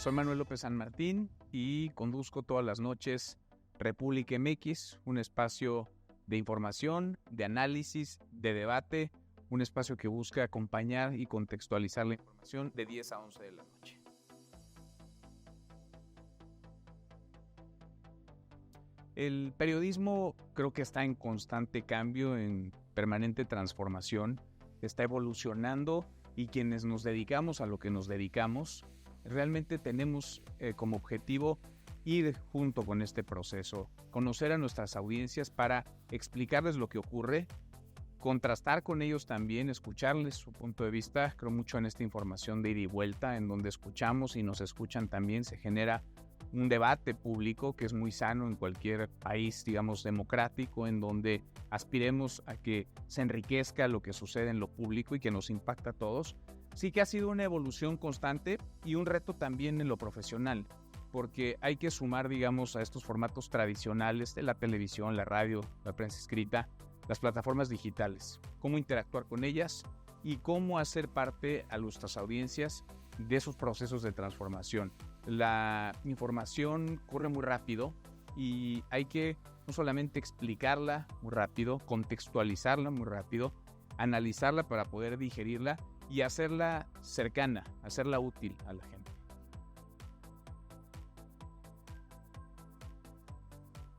Soy Manuel López San Martín y conduzco todas las noches República MX, un espacio de información, de análisis, de debate, un espacio que busca acompañar y contextualizar la información de 10 a 11 de la noche. El periodismo creo que está en constante cambio, en permanente transformación, está evolucionando y quienes nos dedicamos a lo que nos dedicamos, realmente tenemos como objetivo ir junto con este proceso, conocer a nuestras audiencias para explicarles lo que ocurre, contrastar con ellos también, escucharles su punto de vista. Creo mucho en esta información de ida y vuelta, en donde escuchamos y nos escuchan también, se genera un debate público que es muy sano en cualquier país, digamos, democrático, en donde aspiremos a que se enriquezca lo que sucede en lo público y que nos impacta a todos. Sí que ha sido una evolución constante y un reto también en lo profesional, porque hay que sumar, digamos, a estos formatos tradicionales de la televisión, la radio, la prensa escrita, las plataformas digitales, cómo interactuar con ellas y cómo hacer parte a nuestras audiencias de esos procesos de transformación. La información corre muy rápido y hay que no solamente explicarla muy rápido, contextualizarla muy rápido, analizarla para poder digerirla y hacerla cercana, hacerla útil a la gente.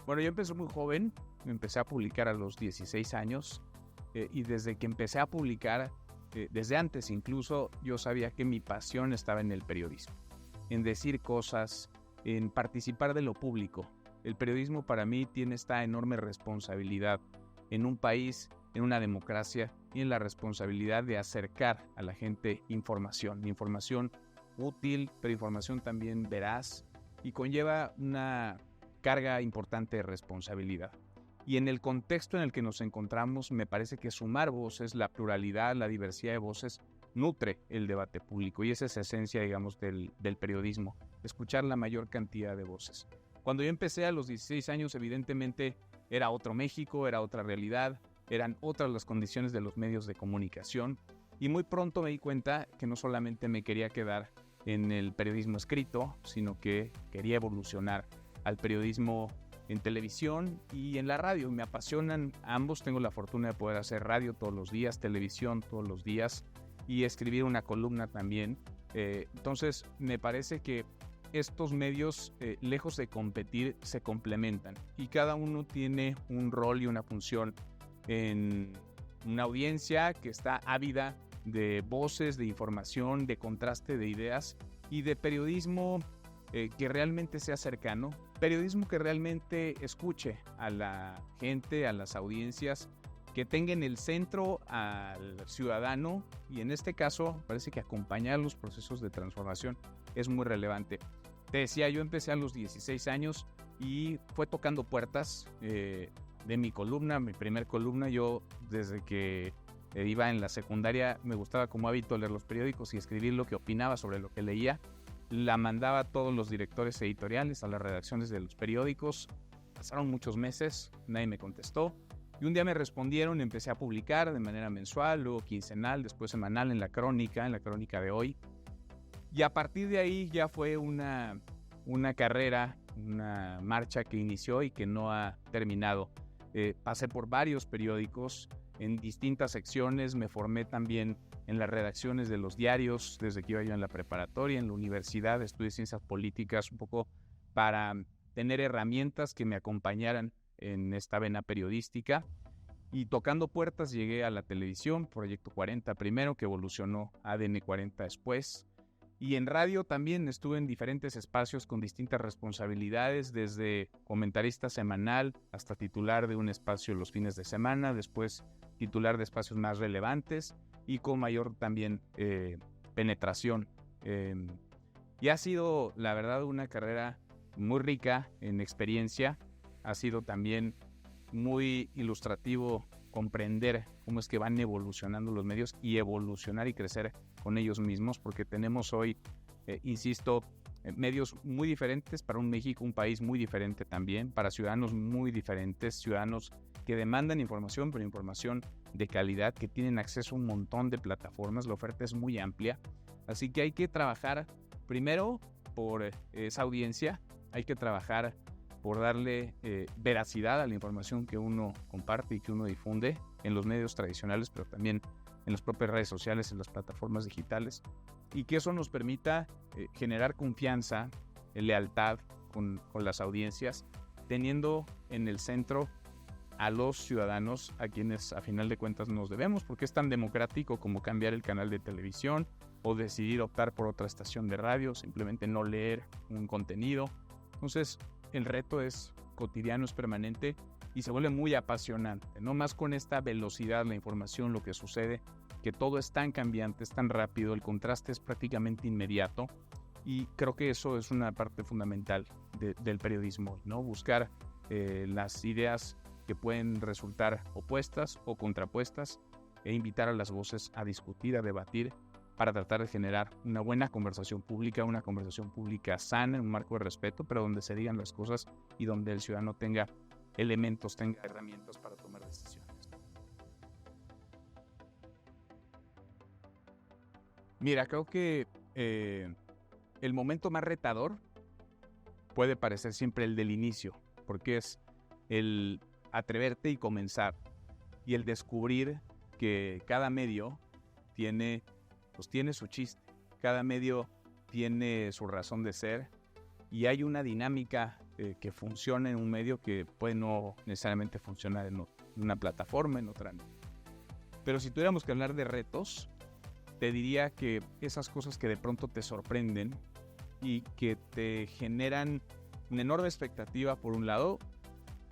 Bueno, yo empecé muy joven, empecé a publicar a los 16 años y desde que empecé a publicar, desde antes incluso, yo sabía que mi pasión estaba en el periodismo, en decir cosas, en participar de lo público. El periodismo para mí tiene esta enorme responsabilidad en un país, en una democracia, y en la responsabilidad de acercar a la gente información útil, pero información también veraz, y conlleva una carga importante de responsabilidad. Y en el contexto en el que nos encontramos, me parece que sumar voces, la pluralidad, la diversidad de voces, nutre el debate público, y esa es la esencia, digamos, del periodismo, escuchar la mayor cantidad de voces. Cuando yo empecé a los 16 años, evidentemente era otro México, era otra realidad, eran otras las condiciones de los medios de comunicación, y muy pronto me di cuenta que no solamente me quería quedar en el periodismo escrito, sino que quería evolucionar al periodismo en televisión y en la radio. Me apasionan ambos, tengo la fortuna de poder hacer radio todos los días, televisión todos los días y escribir una columna también. Entonces me parece que estos medios, lejos de competir, se complementan y cada uno tiene un rol y una función en una audiencia que está ávida de voces, de información, de contraste de ideas y de periodismo que realmente sea cercano, periodismo que realmente escuche a la gente, a las audiencias, que tenga en el centro al ciudadano y en este caso parece que acompañar los procesos de transformación es muy relevante. Te decía, yo empecé a los 16 años y fue tocando puertas de mi columna, mi primer columna. Yo desde que iba en la secundaria me gustaba como hábito leer los periódicos y escribir lo que opinaba sobre lo que leía. La mandaba a todos los directores editoriales, a las redacciones de los periódicos. Pasaron muchos meses, nadie me contestó. Y un día me respondieron, empecé a publicar de manera mensual, luego quincenal, después semanal en la crónica de Hoy. Y a partir de ahí ya fue una carrera, una marcha que inició y que no ha terminado. Pasé por varios periódicos en distintas secciones, me formé también en las redacciones de los diarios desde que iba yo en la preparatoria, en la universidad, estudié ciencias políticas un poco para tener herramientas que me acompañaran en esta vena periodística. Y tocando puertas llegué a la televisión, Proyecto 40 primero, que evolucionó a ADN 40 después. Y en radio también estuve en diferentes espacios con distintas responsabilidades, desde comentarista semanal hasta titular de un espacio los fines de semana, después titular de espacios más relevantes y con mayor también penetración. Y ha sido, la verdad, una carrera muy rica en experiencia. Ha sido también muy ilustrativo comprender cómo es que van evolucionando los medios y evolucionar y crecer con ellos mismos, porque tenemos hoy, insisto, medios muy diferentes para un México, un país muy diferente también, para ciudadanos muy diferentes, ciudadanos que demandan información, pero información de calidad, que tienen acceso a un montón de plataformas, la oferta es muy amplia, así que hay que trabajar Primero, por esa audiencia, hay que trabajar por darle veracidad a la información que uno comparte y que uno difunde en los medios tradicionales, pero también en las propias redes sociales, en las plataformas digitales, y que eso nos permita generar confianza, lealtad con las audiencias, teniendo en el centro a los ciudadanos a quienes a final de cuentas nos debemos, porque es tan democrático como cambiar el canal de televisión o decidir optar por otra estación de radio, simplemente no leer un contenido. Entonces el reto es cotidiano, es permanente y se vuelve muy apasionante, no más con esta velocidad, la información, lo que sucede, que todo es tan cambiante, es tan rápido, el contraste es prácticamente inmediato, y creo que eso es una parte fundamental del periodismo, ¿no? Buscar las ideas que pueden resultar opuestas o contrapuestas e invitar a las voces a discutir, a debatir, para tratar de generar una buena conversación pública sana, en un marco de respeto, pero donde se digan las cosas y donde el ciudadano tenga elementos, tenga herramientas para tomar decisiones. Mira, creo que el momento más retador puede parecer siempre el del inicio, porque es el atreverte y comenzar, y el descubrir que cada medio tiene su chiste, cada medio tiene su razón de ser, y hay una dinámica que funciona en un medio que puede no necesariamente funcionar en una plataforma, en otra no. Pero si tuviéramos que hablar de retos, te diría que esas cosas que de pronto te sorprenden y que te generan una enorme expectativa por un lado,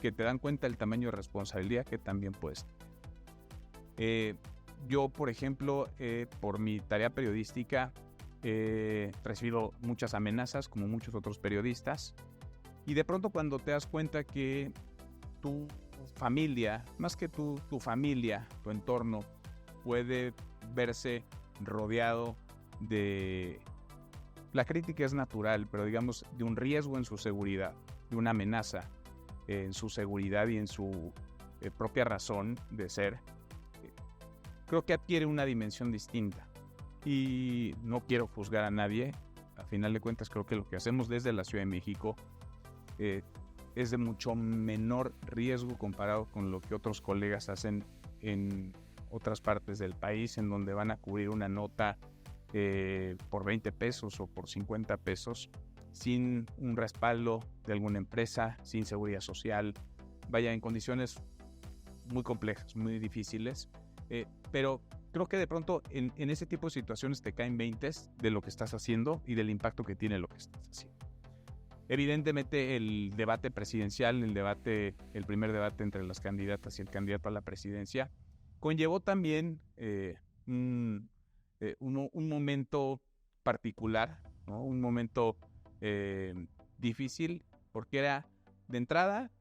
que te dan cuenta del tamaño de responsabilidad que también puedes tener. Yo, por ejemplo, por mi tarea periodística, he recibido muchas amenazas, como muchos otros periodistas, y de pronto cuando te das cuenta que tu familia, más que tu familia, tu entorno, puede verse rodeado de... La crítica es natural, pero digamos, de un riesgo en su seguridad, de una amenaza en su seguridad y en su propia razón de ser, creo que adquiere una dimensión distinta. Y no quiero juzgar a nadie, a final de cuentas creo que lo que hacemos desde la Ciudad de México es de mucho menor riesgo comparado con lo que otros colegas hacen en otras partes del país, en donde van a cubrir una nota por 20 pesos o por 50 pesos, sin un respaldo de alguna empresa, sin seguridad social, vaya, en condiciones muy complejas, muy difíciles, pero creo que de pronto en ese tipo de situaciones te caen veintes de lo que estás haciendo y del impacto que tiene lo que estás haciendo. Evidentemente el debate presidencial, el primer debate entre las candidatas y el candidato a la presidencia, conllevó también un momento particular, ¿no? Un momento difícil, porque era de entrada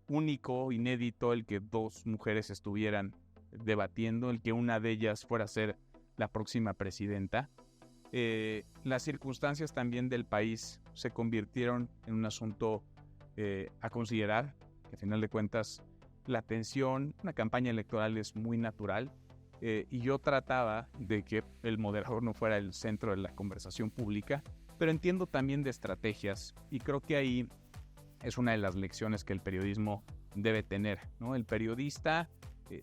único, inédito, el que dos mujeres estuvieran debatiendo, el que una de ellas fuera a ser la próxima presidenta. Las circunstancias también del país se convirtieron en un asunto a considerar, que al final de cuentas la tensión, una campaña electoral es muy natural, y yo trataba de que el moderador no fuera el centro de la conversación pública, pero entiendo también de estrategias, y creo que ahí es una de las lecciones que el periodismo debe tener, ¿no? El periodista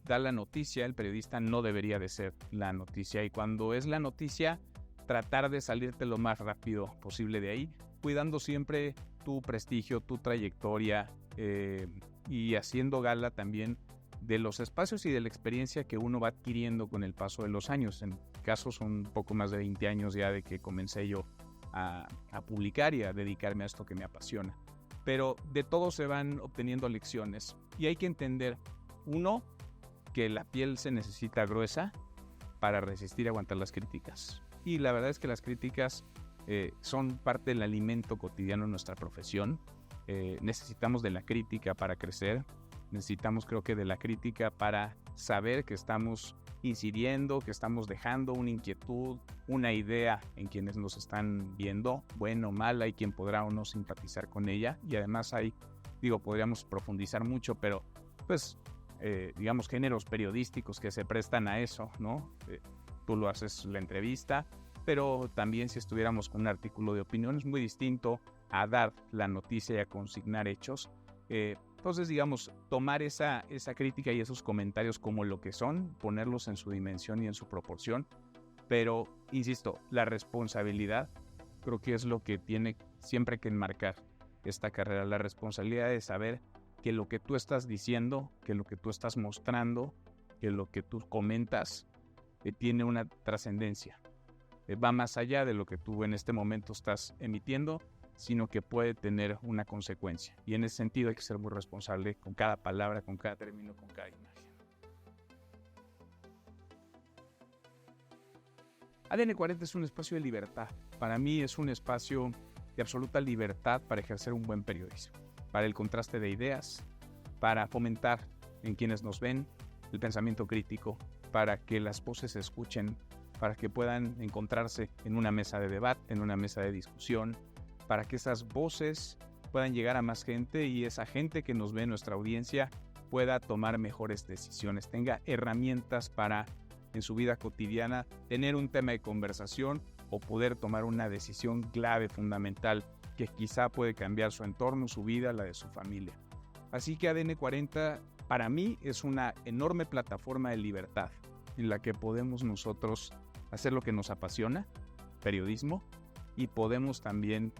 da la noticia, el periodista no debería de ser la noticia, y cuando es la noticia, tratar de salirte lo más rápido posible de ahí, cuidando siempre tu prestigio, tu trayectoria, y haciendo gala también de los espacios y de la experiencia que uno va adquiriendo con el paso de los años. En mi caso son un poco más de 20 años ya de que comencé yo a publicar y a dedicarme a esto que me apasiona. Pero de todo se van obteniendo lecciones y hay que entender, uno, que la piel se necesita gruesa para resistir y aguantar las críticas. Y la verdad es que las críticas son parte del alimento cotidiano de nuestra profesión. Necesitamos de la crítica para crecer. Necesitamos, creo que, de la crítica para saber que estamos incidiendo, que estamos dejando una inquietud, una idea en quienes nos están viendo, bueno o mal, hay quien podrá o no simpatizar con ella, y además podríamos profundizar mucho, pero pues, digamos, géneros periodísticos que se prestan a eso, ¿no? Tú lo haces la entrevista, pero también si estuviéramos con un artículo de opinión es muy distinto a dar la noticia y a consignar hechos. Entonces, digamos, tomar esa crítica y esos comentarios como lo que son, ponerlos en su dimensión y en su proporción, pero, insisto, la responsabilidad creo que es lo que tiene siempre que enmarcar esta carrera, la responsabilidad de saber que lo que tú estás diciendo, que lo que tú estás mostrando, que lo que tú comentas, tiene una trascendencia. Va más allá de lo que tú en este momento estás emitiendo, sino que puede tener una consecuencia. Y en ese sentido hay que ser muy responsable con cada palabra, con cada término, con cada imagen. ADN 40 es un espacio de libertad. Para mí es un espacio de absoluta libertad para ejercer un buen periodismo, para el contraste de ideas, para fomentar en quienes nos ven el pensamiento crítico, para que las voces se escuchen, para que puedan encontrarse en una mesa de debate, en una mesa de discusión, para que esas voces puedan llegar a más gente y esa gente que nos ve en nuestra audiencia pueda tomar mejores decisiones, tenga herramientas para en su vida cotidiana tener un tema de conversación o poder tomar una decisión clave, fundamental, que quizá puede cambiar su entorno, su vida, la de su familia. Así que ADN 40 para mí es una enorme plataforma de libertad en la que podemos nosotros hacer lo que nos apasiona, periodismo, y podemos también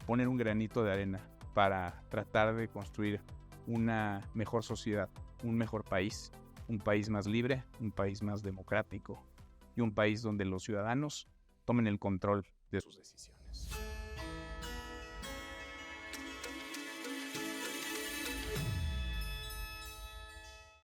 poner un granito de arena para tratar de construir una mejor sociedad, un mejor país, un país más libre, un país más democrático y un país donde los ciudadanos tomen el control de sus decisiones.